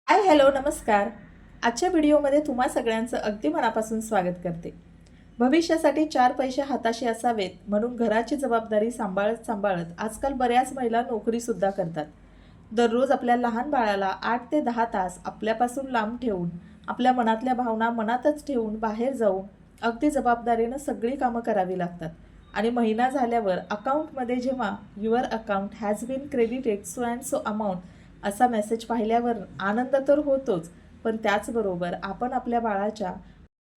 Hello नमस्कार. आजच्या व्हिडिओमध्ये तुम्हा सगळ्यांचं अगदी मनापासून स्वागत करते. भविष्यासाठी चार पैसे हाताशी असावेत म्हणून घराची जबाबदारी सांभाळत सांभाळत आजकाल बऱ्याच महिला नोकरीसुद्धा करतात. दररोज आपल्या लहान बाळाला 8 ते 10 तास आपल्यापासून लांब ठेवून, आपल्या मनातल्या भावना मनातच ठेवून बाहेर जाऊन अगदी जबाबदारीनं सगळी कामं करावी लागतात. आणि महिना झाल्यावर अकाउंटमध्ये जेव्हा your account has been credited so and so amount असा मेसेज पाहिल्यावर आनंद तर होतोच, पण त्याचबरोबर आपण आपल्या बाळाच्या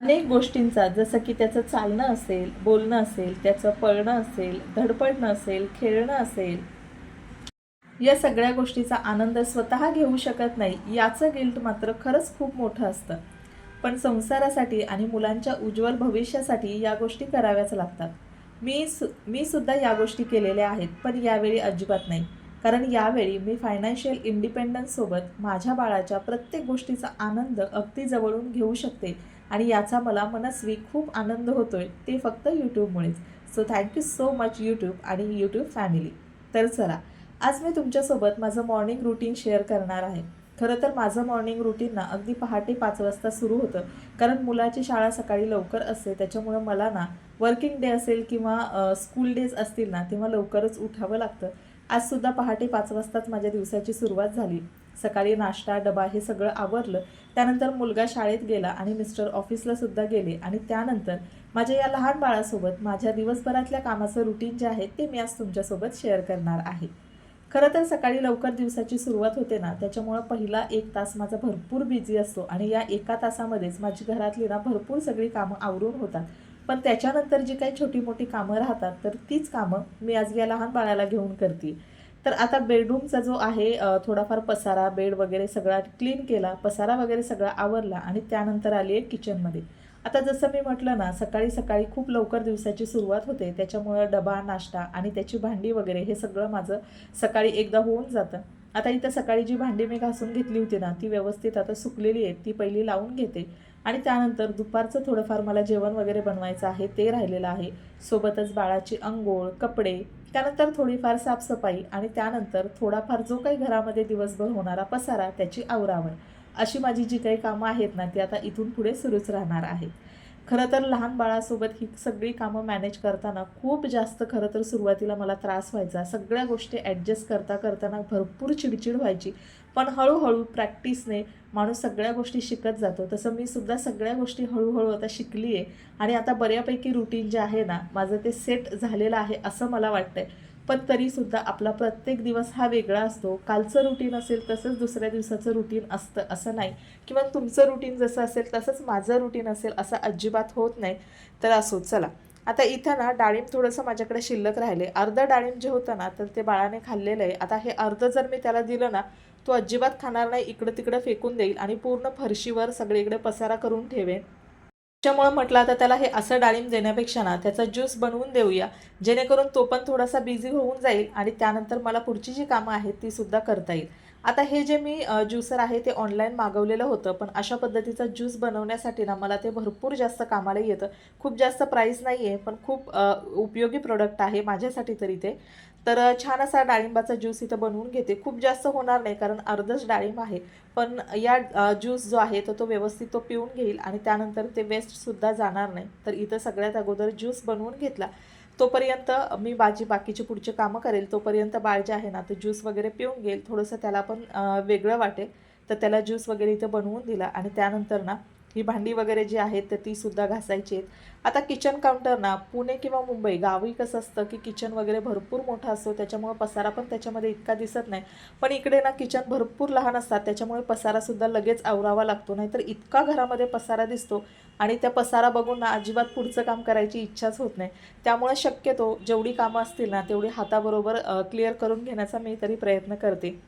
अनेक गोष्टींचा, जसं की त्याचं चालणं असेल, बोलणं असेल, त्याचं पळणं असेल, धडपडणं असेल, खेळणं असेल, या सगळ्या गोष्टीचा आनंद स्वतः घेऊ शकत नाही याचं गिल्ट मात्र खरंच खूप मोठं असतं. पण संसारासाठी आणि मुलांच्या उज्ज्वल भविष्यासाठी या गोष्टी कराव्याच लागतात. मी सुद्धा या गोष्टी केलेल्या आहेत, पण यावेळी अजिबात नाही. कारण यावेळी मी फायनान्शियल इंडिपेंडन्ससोबत माझ्या बाळाच्या प्रत्येक गोष्टीचा आनंद अगदी जवळून घेऊ शकते आणि याचा मला मनस्वी खूप आनंद होतोय, ते फक्त यूट्यूबमुळेच. So thank you so much YouTube आणि यूट्यूब फॅमिली. तर चला, आज मी तुमच्यासोबत माझं मॉर्निंग रुटीन शेअर करणार आहे. खरं तर माझं मॉर्निंग रुटीन ना अगदी पहाटे 5 वाजता सुरू होतं, कारण मुलाची शाळा सकाळी लवकर असते. त्याच्यामुळं मला ना वर्किंग डे असेल किंवा स्कूल डेज असतील ना, तेव्हा लवकरच उठावं लागतं. आजसुद्धा पहाटे 5 वाजताच माझ्या दिवसाची सुरुवात झाली. सकाळी नाश्ता, डबा हे सगळं आवरलं. त्यानंतर मुलगा शाळेत गेला आणि मिस्टर ऑफिसलासुद्धा गेले आणि त्यानंतर माझ्या या लहान बाळासोबत माझ्या दिवसभरातल्या कामाचं रुटीन जे आहे ते मी आज तुमच्यासोबत शेअर करणार आहे. खरं तर सकाळी लवकर दिवसाची सुरुवात होते ना, त्याच्यामुळं पहिला 1 तास माझा भरपूर बिझी असतो आणि या 1 तासामध्येच माझी घरातली ना भरपूर सगळी कामं आवरून होतात. पण त्याच्यानंतर जी काही छोटी-मोठी कामं राहतात, तर तीच कामं मी आज या लहान बाळाला घेऊन करते. तर आता बेडरूमचा जो आहे थोडाफार पसारा, बेड वगैरे सगळा क्लीन केला, पसारा वगैरे सगळा आवरला आणि त्यानंतर आली आहे किचनमध्ये. आता जसं मी म्हटलं ना, सकाळी-सकाळी खूप लवकर दिवसाची सुरुवात होते. त्याच्यामुळं डबा, नाश्ता आणि त्याची भांडी वगैरे हे सगळं माझं सकाळी एकदा होऊन जातं. आता इथं सकाळी जी भांडी मी घासून घेतली होती ना, ती व्यवस्थित आता सुकलेली आहेत. ती पहिली लावून घेते आणि त्यानंतर दुपारचं थोडंफार मला जेवण वगैरे बनवायचं आहे, ते राहिलेलं आहे. सोबतच बाळाची अंघोळ, कपडे, त्यानंतर थोडीफार साफसफाई आणि त्यानंतर थोडाफार जो काही घरामध्ये दिवसभर होणारा पसारा, त्याची आवरावर. अशी माझी जी काही कामं आहेत ना, ती आता इथून पुढे सुरूच राहणार आहेत. खरं तर लहान बाळासोबत ही सगळी कामं मॅनेज करताना खूप जास्त खरं तर सुरुवातीला मला त्रास व्हायचा. सगळ्या गोष्टी ॲडजस्ट करताना भरपूर चिडचिड व्हायची. पण हळूहळू प्रॅक्टिसने माणूस सगळ्या गोष्टी शिकत जातो. तसं मी सुद्धा सगळ्या गोष्टी हळूहळू आता शिकली आहे आणि आता बऱ्यापैकी रुटीन जे आहे ना, माझं ते सेट झालेलं आहे असं मला वाटतंय. पण तरीसुद्धा आपला प्रत्येक दिवस हा वेगळा असतो. कालचं रुटीन असेल तसंच दुसऱ्या दिवसाचं रुटीन असतं असं नाही, किंवा तुमचं रुटीन जसं असेल तसंच माझं रुटीन असेल असं अजिबात होत नाही. तर असो, चला. आता इथं ना डाळिंब थोडंसं माझ्याकडे शिल्लक राहिले. अर्धं डाळिंब जे होतं ना, तर ते बाळाने खाल्लेलं आहे. आता हे अर्धं जर मी त्याला दिलं ना, तो अजिबात खाणार नाही, इकडं तिकडं फेकून देईल आणि पूर्ण फरशीवर सगळीकडे पसारा करून ठेवेन. त्याच्यामुळं म्हटलं आता त्याला हे असं डाळिंब देण्यापेक्षा ना त्याचा ज्यूस बनवून देऊया, जेणेकरून तो पण थोडासा बिझी होऊन जाईल आणि त्यानंतर मला पुढची जी कामं आहेत ती सुद्धा करता येईल. आता हे जे मी ज्युसर आहे ते ऑनलाईन मागवलेलं होतं, पण अशा पद्धतीचा ज्यूस बनवण्यासाठी ना मला ते भरपूर जास्त कामाला येतं. खूप जास्त प्राईस नाही आहे, पण खूप उपयोगी प्रोडक्ट आहे माझ्यासाठी तरी ते. तर छान असा डाळिंबाचा ज्यूस इथं बनवून घेते. खूप जास्त होणार नाही, कारण अर्धच डाळिंब आहे. पण या ज्यूस जो आहे तर तो व्यवस्थित तो पिऊन घेईल आणि त्यानंतर ते वेस्टसुद्धा जाणार नाही. तर इथं सगळ्यात अगोदर ज्यूस बनवून घेतला. तोपर्यंत मी बाकीची पुढची कामं करेल. तोपर्यंत बाळ जे आहे ना ते ज्यूस वगैरे पिऊन घेईल. थोडंसं त्याला पण वेगळं वाटेल. तर त्याला ज्यूस वगैरे इथं बनवून दिला आणि त्यानंतर ना ही भांडी वगैरे जी आहेत तर तीसुद्धा घासायची आहेत. आता किचन काउंटर ना पुणे किंवा मुंबई गावी कसं असतं की किचन वगैरे भरपूर मोठा असतो, त्याच्यामुळे पसारा पण त्याच्यामध्ये इतका दिसत नाही. पण इकडे ना किचन भरपूर लहान असतात, त्याच्यामुळे पसारासुद्धा लगेच आवरावा लागतो. नाहीतर इतका घरामध्ये पसारा दिसतो आणि त्या पसारा बघून ना अजिबात पुढचं काम करायची इच्छाच होत नाही. त्यामुळे शक्यतो जेवढी कामं असतील ना तेवढी हाताबरोबर क्लिअर करून घेण्याचा मी तरी प्रयत्न करते.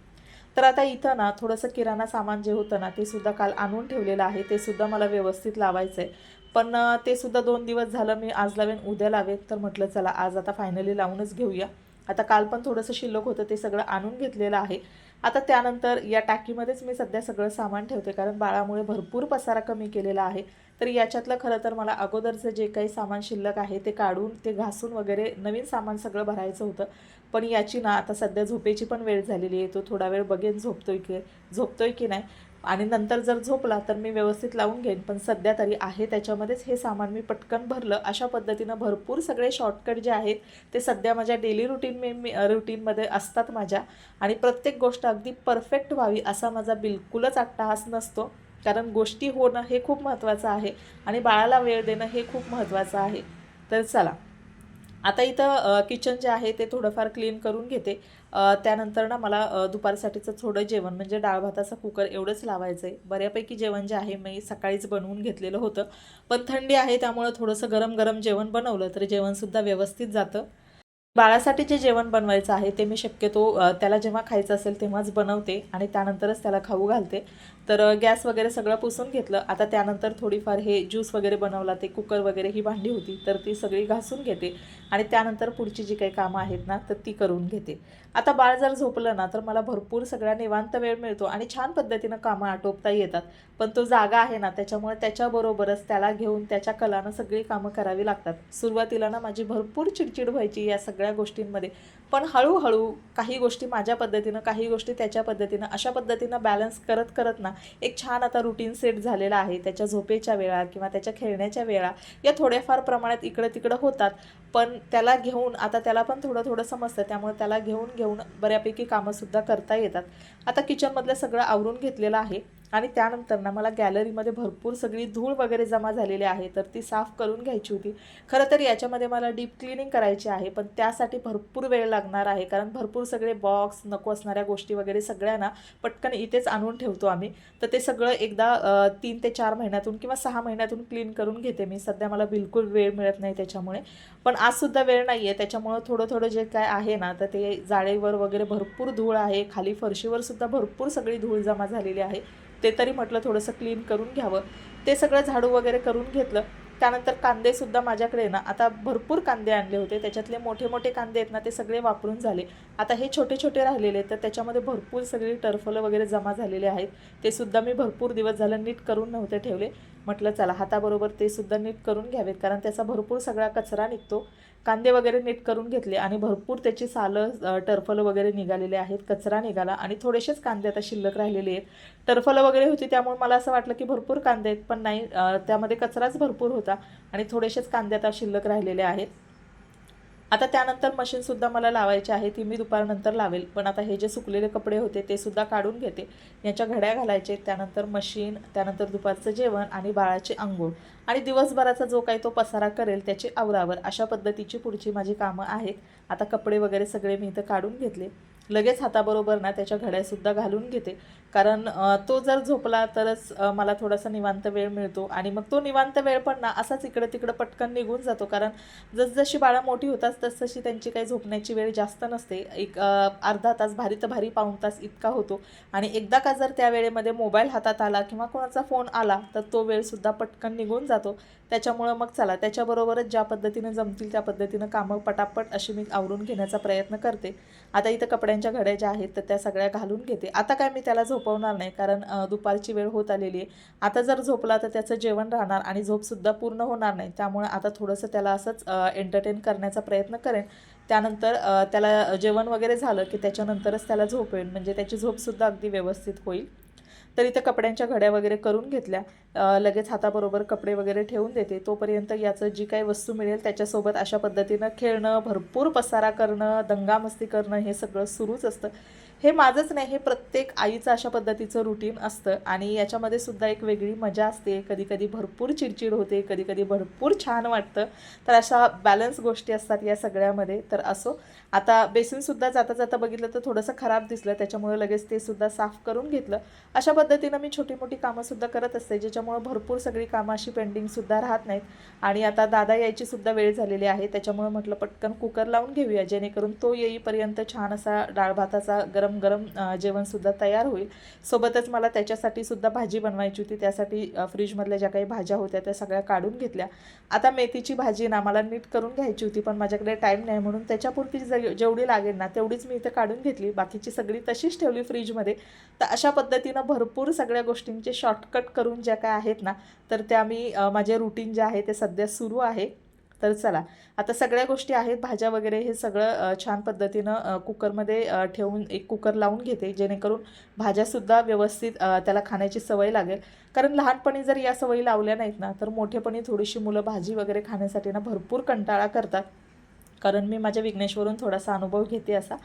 तर आता इथं ना थोडंसं किराणा सामान जे होतं ना ते सुद्धा काल आणून ठेवलेलं आहे, ते सुद्धा मला व्यवस्थित लावायचं आहे. पण ते सुद्धा 2 दिवस झालं मी आज लावेन, उद्या लावेन. तर म्हटलं चला आज आता फायनली लावूनच घेऊया. आता काल पण थोडंसं शिल्लक होतं, ते सगळं आणून घेतलेलं आहे. आता त्यानंतर या टाकीमध्येच मी सध्या सगळं सामान ठेवते, कारण बाळामुळे भरपूर पसारा कमी केलेला आहे. तर याच्यातलं खरं तर मला अगोदरचं जे काही सामान शिल्लक आहे ते काढून ते घासून वगैरे नवीन सामान सगळं भरायचं होतं. पण याची ना आता सध्या झोपेची पण वेळ झालेली आहे. तो थोडा वेळ बघेन झोपतोय की नाही. आणि नंतर जर झोपला तर मी व्यवस्थित लावून घेईन, पण सध्या तरी आहे त्याच्यामध्येच हे सामान मी पटकन भरलं. अशा पद्धतीनं भरपूर सगळे शॉर्टकट जे आहेत ते सध्या माझ्या डेली रुटीनमध्ये असतात माझ्या. आणि प्रत्येक गोष्ट अगदी परफेक्ट व्हावी असा माझा बिलकुलच अट्टाहास नसतो, कारण गोष्टी होणं हे खूप महत्त्वाचं आहे आणि बाळाला वेळ देणं हे खूप महत्त्वाचं आहे. तर चला, आता इथं किचन जे आहे ते थोडंफार क्लीन करून घेते. त्यानंतर ना मला दुपारसाठीचं थोडं जेवण म्हणजे डाळ भाताचा कुकर एवढंच लावायचं आहे. बऱ्यापैकी जेवण जे आहे मी सकाळीच बनवून घेतलेलं होतं, पण थंडी आहे त्यामुळं थोडंसं गरम गरम जेवण बनवलं तर जेवणसुद्धा व्यवस्थित जातं. बाळासाठी जे जेवण बनवायचं आहे ते मी शक्यतो त्याला जेव्हा खायचं असेल तेव्हाच बनवते आणि त्यानंतरच त्याला खाऊ घालते. तर गॅस वगैरे सगळं पुसून घेतलं. आता त्यानंतर थोडीफार हे ज्यूस वगैरे बनवला, ते कुकर वगैरे ही भांडी होती तर ती सगळी घासून घेते आणि त्यानंतर पुढची जी काही कामं आहेत ना तर ती करून घेते. आता बाळ जर झोपलं ना तर मला भरपूर सगळा निवांत वेळ मिळतो आणि छान पद्धतीनं कामं आटोपता येतात. पण तो जागा आहे ना त्याच्यामुळे त्याच्याबरोबरच त्याला घेऊन त्याच्या कलानं सगळी कामं करावी लागतात. सुरुवातीला ना माझी भरपूर चिडचिड व्हायची या सगळ्या गोष्टींमध्ये, पण हळूहळू काही गोष्टी माझ्या पद्धतीनं, काही गोष्टी त्याच्या पद्धतीनं, अशा पद्धतीनं बॅलन्स करत करत ना एक छान आता रुटीन सेट झालेला आहे. त्याच्या झोपेच्या वेळा किंवा त्याच्या खेळण्याच्या वेळा या थोड्याफार प्रमाणात इकडं तिकडं होतात, पण त्याला घेऊन आता त्याला पण थोडं थोडं समजतं, त्यामुळे त्याला घेऊन घेऊन बऱ्यापैकी कामंसुद्धा करता येतात. आता किचनमधलं सगळं आवरून घेतलेलं आहे आणि त्यानंतर ना मला गॅलरीमध्ये भरपूर सगळी धूळ वगैरे जमा झालेली आहे तर ती साफ करून घ्यायची होती. खरं तर याच्यामध्ये मला डीप क्लिनिंग करायची आहे, पण त्यासाठी भरपूर वेळ लागणार आहे, कारण भरपूर सगळे बॉक्स, नको असणाऱ्या गोष्टी वगैरे सगळ्या ना पटकन इथेच आणून ठेवतो आम्ही. तर ते सगळं एकदा 3 ते 4 महिन्यातून किंवा 6 महिन्यातून क्लीन करून घेते मी. सध्या मला बिलकुल वेळ मिळत नाही त्याच्यामुळे, पण आजसुद्धा वेळ नाही आहे त्याच्यामुळं थोडं थोडं जे काय आहे ना तर ते जाळीवर वगैरे भरपूर धूळ आहे, खाली फरशीवरसुद्धा भरपूर सगळी धूळ जमा झालेली आहे. ते तरी म्हटलं थोडंसं क्लीन करून घ्यावं. ते सगळं झाडू वगैरे करून घेतलं. त्यानंतर कांदेसुद्धा माझ्याकडे ना आता भरपूर कांदे आणले होते, त्याच्यातले मोठे मोठे कांदे आहेत ना ते सगळे वापरून झाले. आता हे छोटे छोटे राहिलेले तर त्याच्यामध्ये भरपूर सगळी टरफलं वगैरे जमा झालेले आहेत. ते सुद्धा मी भरपूर दिवस झालं नीट करून नव्हते ठेवले. म्हटलं चला हाताबरोबर ते सुद्धा नीट करून घ्यावेत, कारण त्याचा भरपूर सगळा कचरा निघतो. कांदे वगैरे नीट करून घेतले आणि भरपूर त्याची सालं, टरफलं वगैरे निघालेले आहेत, कचरा निघाला आणि थोडेसेच कांदे आता शिल्लक राहिलेले आहेत. टरफलं वगैरे होती त्यामुळे मला असं वाटलं की भरपूर कांदे आहेत, पण नाही, त्यामध्ये कचराच भरपूर होता आणि थोडेसेच कांदे आता शिल्लक राहिलेले आहेत. आता त्यानंतर मशीनसुद्धा मला लावायची आहे, ती मी दुपारनंतर लावेल. पण आता हे जे सुकलेले कपडे होते ते सुद्धा काढून घेते, याच्या घड्या घालायचे, त्यानंतर मशीन, त्यानंतर दुपारचं जेवण आणि बाळाची अंघोळ आणि दिवसभराचा जो काही तो पसारा करेल त्याची आवरावर, अशा पद्धतीची पुढची माझी कामं आहेत. आता कपडे वगैरे सगळे मी इथं काढून घेतले. लगेच हाताबरोबर ना त्याच्या घड्यासुद्धा घालून घेते, कारण तो जर झोपला तरच मला थोडासा निवांत वेळ मिळतो आणि मग तो निवांत वेळ पण ना असाच इकडं तिकडं पटकन निघून जातो, कारण जसजशी बाळं मोठी होतात तसतशी त्यांची काही झोपण्याची वेळ जास्त नसते. एक अर्धा तास, भारी तर भारी पाऊण तास इतका होतो आणि एकदा का जर त्या वेळेमध्ये मोबाईल हातात आला किंवा कोणाचा फोन आला तर तो वेळसुद्धा पटकन निघून जातो. त्याच्यामुळं मग चला, त्याच्याबरोबरच ज्या पद्धतीनं जमतील त्या पद्धतीनं कामं पटापट अशी मी आवरून घेण्याचा प्रयत्न करते. आता इथं कपड्यांच्या घड्या ज्या आहेत तर त्या सगळ्या घालून घेते. आता काय मी त्याला झोपवणार नाही, कारण दुपारची वेळ होत आलेली आहे. आता जर झोपला तर त्याचं जेवण राहणार आणि झोपसुद्धा पूर्ण होणार नाही, त्यामुळे आता थोडंसं त्याला असंच एंटरटेन करण्याचा प्रयत्न करेन. त्यानंतर त्याला जेवण वगैरे झालं की त्याच्यानंतरच त्याला झोपेन, म्हणजे त्याची झोपसुद्धा अगदी व्यवस्थित होईल. तर इथं कपड्यांच्या घड्या वगैरे करून घेतल्या. लगेच हाताबरोबर कपडे वगैरे ठेवून देते. तोपर्यंत याचं जी काही वस्तू मिळेल त्याच्यासोबत अशा पद्धतीनं खेळणं, भरपूर पसारा करणं, दंगामस्ती करणं हे सगळं सुरूच असतं. हे माझंच नाही, हे प्रत्येक आईचं अशा पद्धतीचं रुटीन असतं आणि याच्यामध्ये सुद्धा एक वेगळी मजा असते. कधीकधी भरपूर चिडचिड होते, कधीकधी भरपूर छान वाटतं. तर अशा बॅलन्स गोष्टी असतात या सगळ्यामध्ये. तर असो, आता बेसिनसुद्धा जाता जाता बघितलं तर थोडंसं खराब दिसलं, त्याच्यामुळे लगेच ते सुद्धा साफ करून घेतलं. अशा पद्धतीनं मी छोटी मोठी कामंसुद्धा करत असते, ज्याच्यामुळं भरपूर सगळी कामं अशी पेंडिंगसुद्धा राहत नाहीत. आणि आता दादा यायचीसुद्धा वेळ झालेली आहे, त्याच्यामुळे म्हटलं पटकन कुकर लावून घेऊया, जेणेकरून तो येईपर्यंत छान असा डाळ भाताचा गरम गरम जेवणसुद्धा तयार होईल. सोबतच मला त्याच्यासाठी सुद्धा भाजी बनवायची होती, त्यासाठी फ्रीजमधल्या ज्या काही भाज्या होत्या त्या सगळ्या काढून घेतल्या. आता मेथीची भाजी ना मला नीट करून घ्यायची होती, पण माझ्याकडे टाईम नाही, म्हणून त्याच्यापुरती जेवढी लागेल ना तेवढीच मी इथं काढून घेतली, बाकीची सगळी तशीच ठेवली फ्रीजमध्ये. तर अशा पद्धतीनं भरपूर सगळ्या गोष्टींचे शॉर्टकट करून ज्या काय आहेत ना तर त्या मी माझे रुटीन जे आहे ते सध्या सुरू आहे. तर चला आता सगळ्या गोष्टी आहेत, भाज्या वगैरे हे सगळं छान पद्धतीनं कुकरमध्ये ठेवून एक कुकर लावून घेते, जेणेकरून भाज्यासुद्धा व्यवस्थित त्याला खाण्याची सवय लागेल. कारण लहानपणी जर या सवयी लावल्या नाहीत ना तर मोठेपणी थोडीशी मुलं भाजी वगैरे खाण्यासाठी ना भरपूर कंटाळा करतात. कारण मी माझ्या विघ्नेशवरून थोडासा अनुभव घेते असा.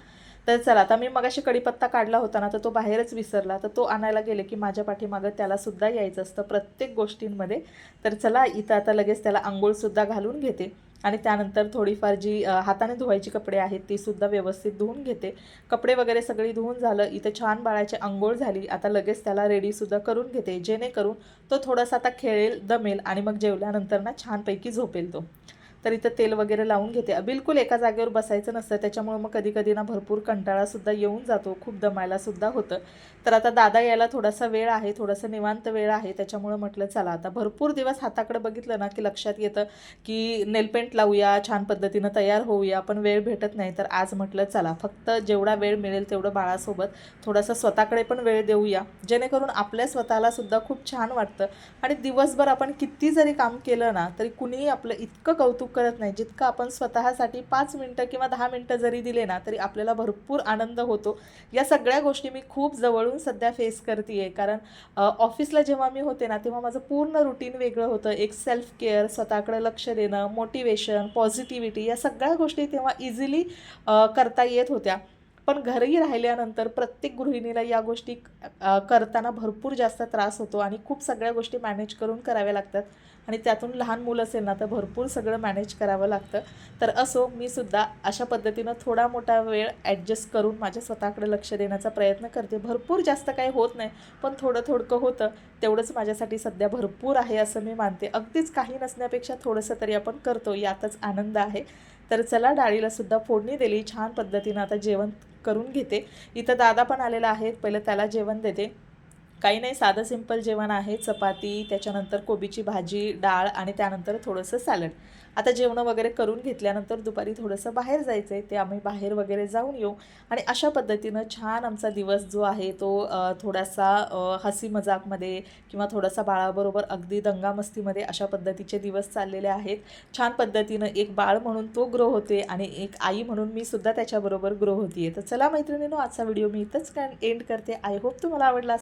तर चला आता मी मगाशी कढीपत्ता काढला होता ना तर तो बाहेरच विसरला, तर तो आणायला गेले की माझ्या पाठीमागं त्यालासुद्धा यायचं असतं प्रत्येक गोष्टींमध्ये. तर चला इथं आता लगेच त्याला अंघोळसुद्धा घालून घेते आणि त्यानंतर थोडीफार जी हाताने धुवायची कपडे आहेत तीसुद्धा व्यवस्थित धुवून घेते. कपडे वगैरे सगळी धुवून झालं, इथं छान बाळाची अंघोळ झाली. आता लगेच त्याला रेडीसुद्धा करून घेते, जेणेकरून तो थोडासा आता खेळेल, दमेल आणि मग जेवल्यानंतर ना छानपैकी झोपेल तो. तर इथं तेल वगैरे लावून घेते. बिलकुल एका जागेवर बसायचं नसतं, त्याच्यामुळे मग कधी कधी ना भरपूर कंटाळासुद्धा येऊन जातो, खूप दमायलासुद्धा होतं. तर आता दादा यायला थोडासा वेळ आहे, थोडासा निवांत वेळ आहे, त्याच्यामुळं म्हटलं चला आता भरपूर दिवस हाताकडे बघितलं ना की लक्षात येतं की नेलपेंट लावूया, छान पद्धतीनं तयार होऊया, पण वेळ भेटत नाही. तर आज म्हटलं चला फक्त जेवढा वेळ मिळेल तेवढं बाळासोबत थोडासा स्वतःकडे पण वेळ देऊया, जेणेकरून आपल्या स्वतःलासुद्धा खूप छान वाटतं. आणि दिवसभर आपण किती जरी काम केलं ना तरी कुणीही आपलं इतकं कौतुक करत नाही जितकं आपण स्वतःसाठी 5 मिनटं किंवा 10 मिनटं जरी दिले ना तरी आपल्याला भरपूर आनंद होतो. या सगळ्या गोष्टी मी खूप जवळून सध्या फेस करते आहे. कारण ऑफिसला जेव्हा मी होते ना तेव्हा माझं पूर्ण रुटीन वेगळं होतं. एक सेल्फ केअर, स्वतःकडे लक्ष देणं, मोटिवेशन, पॉझिटिव्हिटी या सगळ्या गोष्टी तेव्हा इझिली करता येत होत्या. पण घरी राहिल्यानंतर प्रत्येक गृहिणीला या गोष्टी करताना भरपूर जास्त त्रास होतो आणि खूप सगळ्या गोष्टी मॅनेज करून कराव्या लागतात. आणि त्यातून लहान मुलं असेल ना तर भरपूर सगळं मॅनेज करावं लागतं. तर असो मी सुद्धा अशा पद्धतीनं थोडा मोठा वेळ ॲडजस्ट करून माझ्या स्वतःकडे लक्ष देण्याचा प्रयत्न करते. भरपूर जास्त काही होत नाही, पण थोडं थोडकं होतं तेवढंच माझ्यासाठी सध्या भरपूर आहे असं मी मानते. अगदीच काही नसण्यापेक्षा थोडंसं तरी आपण करतो, यातच आनंद आहे. तर चला डाळीलासुद्धा फोडणी दिली छान पद्धतीनं, आता जेवण करून घेते. इथं दादा पण आलेला आहे, पहिलं त्याला जेवण देते. काही नाही, साधं सिंपल जेवण आहे, चपाती, त्याच्यानंतर कोबीची भाजी, डाळ आणि त्यानंतर थोडंसं सॅलड. आता जेवणं वगैरे करून घेतल्यानंतर दुपारी थोडंसं बाहेर जायचं आहे, ते आम्ही बाहेर वगैरे जाऊन येऊ. आणि अशा पद्धतीनं छान आमचा दिवस जो आहे तो थोडासा हसी मजाकमध्ये किंवा थोडासा बाळाबरोबर अगदी दंगामस्तीमध्ये अशा पद्धतीचे दिवस चाललेले आहेत. छान पद्धतीनं एक बाळ म्हणून तो ग्रो होते आणि एक आई म्हणून मी सुद्धा त्याच्याबरोबर ग्रो होते. तर चला मैत्रिणींनो, आजचा व्हिडिओ मी इथंच एंड करते. आय होप तुम्हाला आवडला